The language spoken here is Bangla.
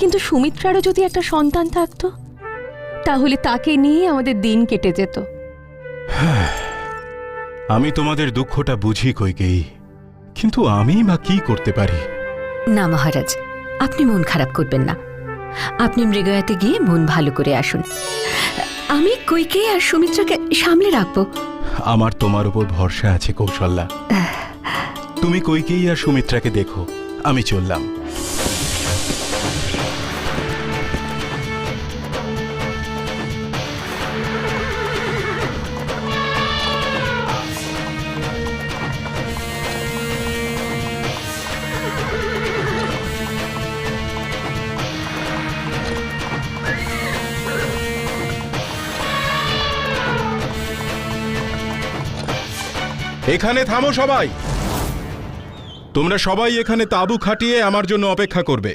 কিন্তু সুমিত্রারও যদি একটা সন্তান থাকতো, তাহলে তাকে নিয়ে আমাদের দিন কেটে যেত। আমি তোমাদের দুঃখটা বুঝি কইকেয়ী, কিন্তু আমি বা কি করতে পারি? না মহারাজ, আপনি মন খারাপ করবেন না। আপনি মৃগয়াতে গিয়ে মন ভালো করে আসুন। আমি কইকেয়ী আর সুমিত্রাকে সামলে রাখবো। আমার তোমার উপর ভরসা আছে কৌশল্যা। তুমি কইকেয়ী আর সুমিত্রাকে দেখো, আমি চললাম। এখানে থামো সবাই। তোমরা সবাই এখানে তাঁবু খাটিয়ে আমার জন্য অপেক্ষা করবে।